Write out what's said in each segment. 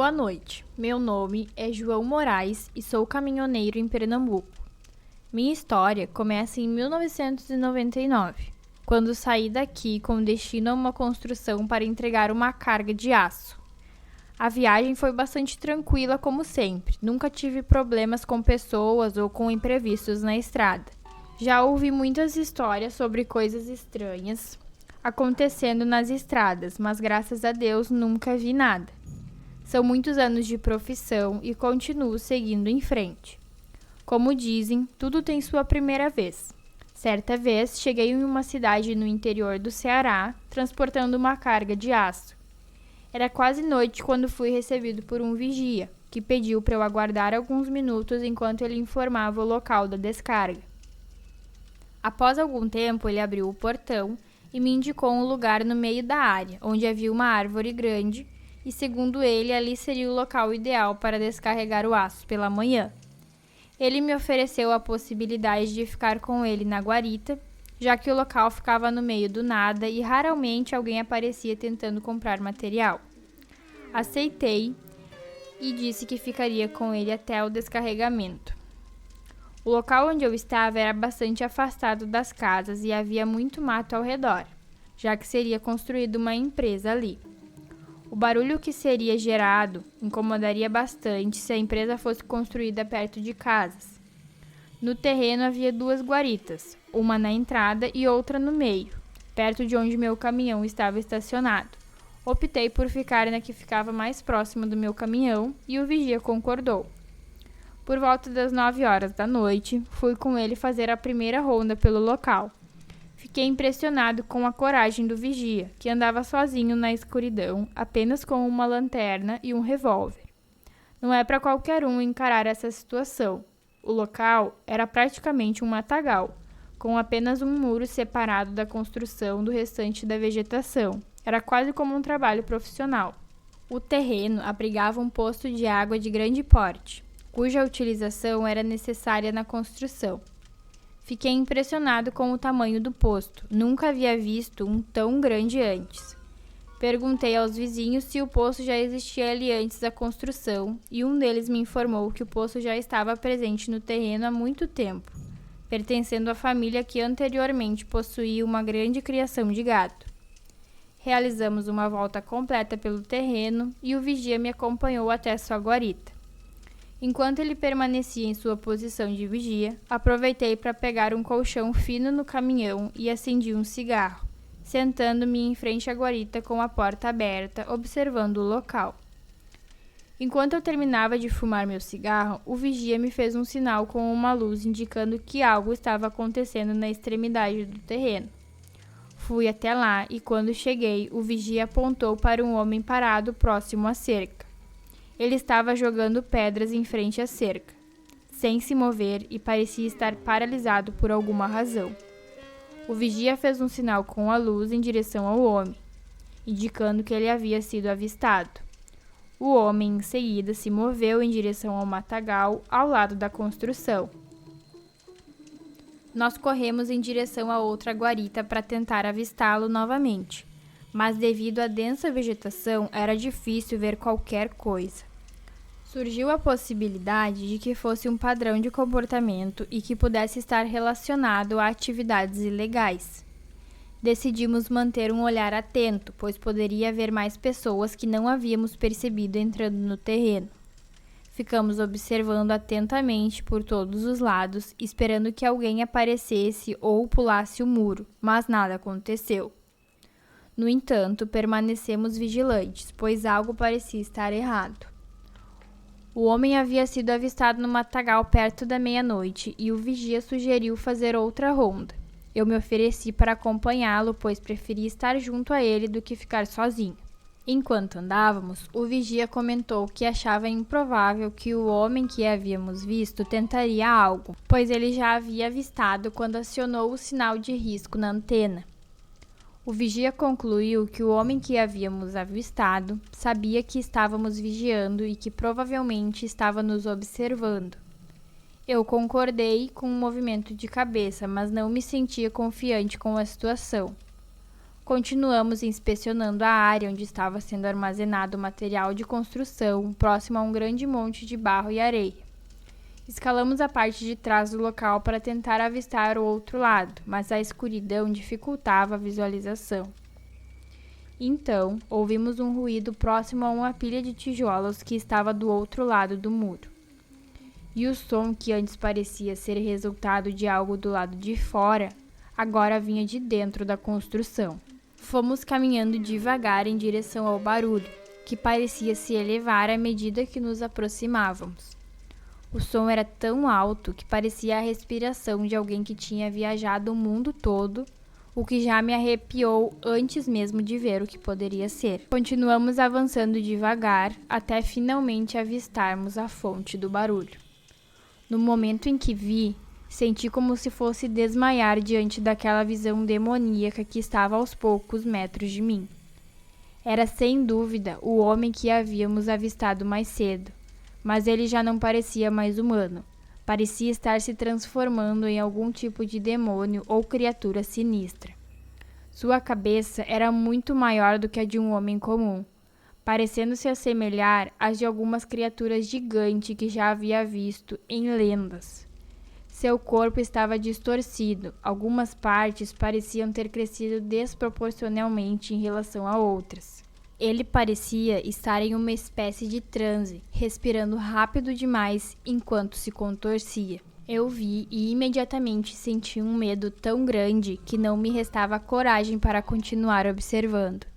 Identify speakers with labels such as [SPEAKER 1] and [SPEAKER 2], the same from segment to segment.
[SPEAKER 1] Boa noite, meu nome é João Moraes e sou caminhoneiro em Pernambuco. Minha história começa em 1999, quando saí daqui com destino a uma construção para entregar uma carga de aço. A viagem foi bastante tranquila como sempre, nunca tive problemas com pessoas ou com imprevistos na estrada. Já ouvi muitas histórias sobre coisas estranhas acontecendo nas estradas, mas graças a Deus nunca vi nada. São muitos anos de profissão e continuo seguindo em frente. Como dizem, tudo tem sua primeira vez. Certa vez, cheguei em uma cidade no interior do Ceará, transportando uma carga de aço. Era quase noite quando fui recebido por um vigia, que pediu para eu aguardar alguns minutos enquanto ele informava o local da descarga. Após algum tempo, ele abriu o portão e me indicou um lugar no meio da área, onde havia uma árvore grande, e segundo ele, ali seria o local ideal para descarregar o aço pela manhã. Ele me ofereceu a possibilidade de ficar com ele na guarita, já que o local ficava no meio do nada e raramente alguém aparecia tentando comprar material. Aceitei e disse que ficaria com ele até o descarregamento. O local onde eu estava era bastante afastado das casas e havia muito mato ao redor, já que seria construída uma empresa ali. O barulho que seria gerado incomodaria bastante se a empresa fosse construída perto de casas. No terreno havia 2 guaritas, uma na entrada e outra no meio, perto de onde meu caminhão estava estacionado. Optei por ficar na que ficava mais próxima do meu caminhão e o vigia concordou. Por volta das 9 horas da noite, fui com ele fazer a primeira ronda pelo local. Fiquei impressionado com a coragem do vigia, que andava sozinho na escuridão, apenas com uma lanterna e um revólver. Não é para qualquer um encarar essa situação. O local era praticamente um matagal, com apenas um muro separado da construção do restante da vegetação. Era quase como um trabalho profissional. O terreno abrigava um poço de água de grande porte, cuja utilização era necessária na construção. Fiquei impressionado com o tamanho do posto. Nunca havia visto um tão grande antes. Perguntei aos vizinhos se o poço já existia ali antes da construção e um deles me informou que o poço já estava presente no terreno há muito tempo, pertencendo à família que anteriormente possuía uma grande criação de gado. Realizamos uma volta completa pelo terreno e o vigia me acompanhou até sua guarita. Enquanto ele permanecia em sua posição de vigia, aproveitei para pegar um colchão fino no caminhão e acendi um cigarro, sentando-me em frente à guarita com a porta aberta, observando o local. Enquanto eu terminava de fumar meu cigarro, o vigia me fez um sinal com uma luz indicando que algo estava acontecendo na extremidade do terreno. Fui até lá e quando cheguei, o vigia apontou para um homem parado próximo à cerca. Ele estava jogando pedras em frente à cerca, sem se mover e parecia estar paralisado por alguma razão. O vigia fez um sinal com a luz em direção ao homem, indicando que ele havia sido avistado. O homem, em seguida, se moveu em direção ao matagal ao lado da construção. Nós corremos em direção a outra guarita para tentar avistá-lo novamente, mas devido à densa vegetação era difícil ver qualquer coisa. Surgiu a possibilidade de que fosse um padrão de comportamento e que pudesse estar relacionado a atividades ilegais. Decidimos manter um olhar atento, pois poderia haver mais pessoas que não havíamos percebido entrando no terreno. Ficamos observando atentamente por todos os lados, esperando que alguém aparecesse ou pulasse o muro, mas nada aconteceu. No entanto, permanecemos vigilantes, pois algo parecia estar errado. O homem havia sido avistado no matagal perto da meia-noite e o vigia sugeriu fazer outra ronda. Eu me ofereci para acompanhá-lo, pois preferia estar junto a ele do que ficar sozinho. Enquanto andávamos, o vigia comentou que achava improvável que o homem que havíamos visto tentaria algo, pois ele já havia avistado quando acionou o sinal de risco na antena. O vigia concluiu que o homem que havíamos avistado sabia que estávamos vigiando e que provavelmente estava nos observando. Eu concordei com um movimento de cabeça, mas não me sentia confiante com a situação. Continuamos inspecionando a área onde estava sendo armazenado o material de construção, próximo a um grande monte de barro e areia. Escalamos a parte de trás do local para tentar avistar o outro lado, mas a escuridão dificultava a visualização. Então, ouvimos um ruído próximo a uma pilha de tijolos que estava do outro lado do muro. E o som, que antes parecia ser resultado de algo do lado de fora, agora vinha de dentro da construção. Fomos caminhando devagar em direção ao barulho, que parecia se elevar à medida que nos aproximávamos. O som era tão alto que parecia a respiração de alguém que tinha viajado o mundo todo, o que já me arrepiou antes mesmo de ver o que poderia ser. Continuamos avançando devagar até finalmente avistarmos a fonte do barulho. No momento em que vi, senti como se fosse desmaiar diante daquela visão demoníaca que estava aos poucos metros de mim. Era sem dúvida o homem que havíamos avistado mais cedo, mas ele já não parecia mais humano. Parecia estar se transformando em algum tipo de demônio ou criatura sinistra. Sua cabeça era muito maior do que a de um homem comum, parecendo se assemelhar às de algumas criaturas gigantes que já havia visto em lendas. Seu corpo estava distorcido, algumas partes pareciam ter crescido desproporcionalmente em relação a outras. Ele parecia estar em uma espécie de transe, respirando rápido demais enquanto se contorcia. Eu vi e imediatamente senti um medo tão grande que não me restava coragem para continuar observando.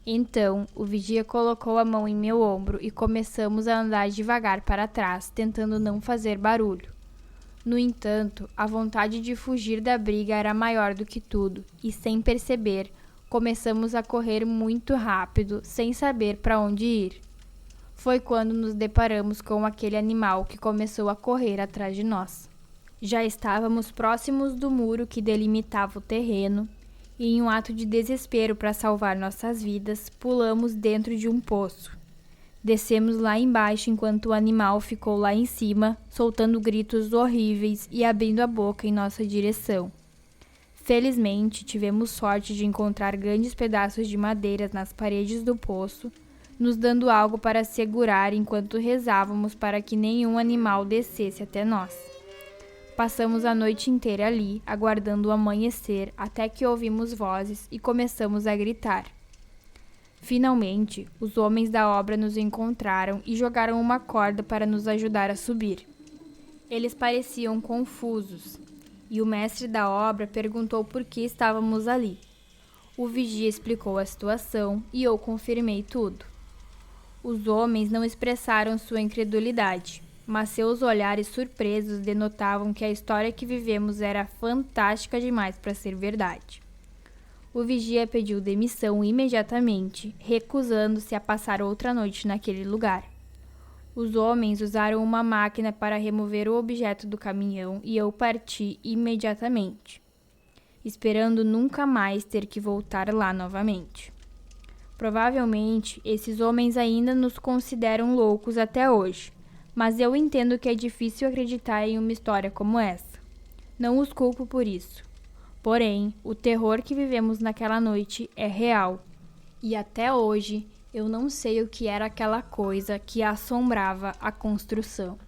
[SPEAKER 1] Então, o vigia colocou a mão em meu ombro e começamos a andar devagar para trás, tentando não fazer barulho. No entanto, a vontade de fugir da briga era maior do que tudo, e sem perceber, começamos a correr muito rápido, sem saber para onde ir. Foi quando nos deparamos com aquele animal que começou a correr atrás de nós. Já estávamos próximos do muro que delimitava o terreno, e em um ato de desespero para salvar nossas vidas, pulamos dentro de um poço. Descemos lá embaixo enquanto o animal ficou lá em cima, soltando gritos horríveis e abrindo a boca em nossa direção. Felizmente, tivemos sorte de encontrar grandes pedaços de madeira nas paredes do poço, nos dando algo para segurar enquanto rezávamos para que nenhum animal descesse até nós. Passamos a noite inteira ali, aguardando o amanhecer, até que ouvimos vozes e começamos a gritar. Finalmente, os homens da obra nos encontraram e jogaram uma corda para nos ajudar a subir. Eles pareciam confusos, e o mestre da obra perguntou por que estávamos ali. O vigia explicou a situação e eu confirmei tudo. Os homens não expressaram sua incredulidade, mas seus olhares surpresos denotavam que a história que vivemos era fantástica demais para ser verdade. O vigia pediu demissão imediatamente, recusando-se a passar outra noite naquele lugar. Os homens usaram uma máquina para remover o objeto do caminhão e eu parti imediatamente, esperando nunca mais ter que voltar lá novamente. Provavelmente, esses homens ainda nos consideram loucos até hoje, mas eu entendo que é difícil acreditar em uma história como essa. Não os culpo por isso. Porém, o terror que vivemos naquela noite é real. E até hoje, eu não sei o que era aquela coisa que assombrava a construção.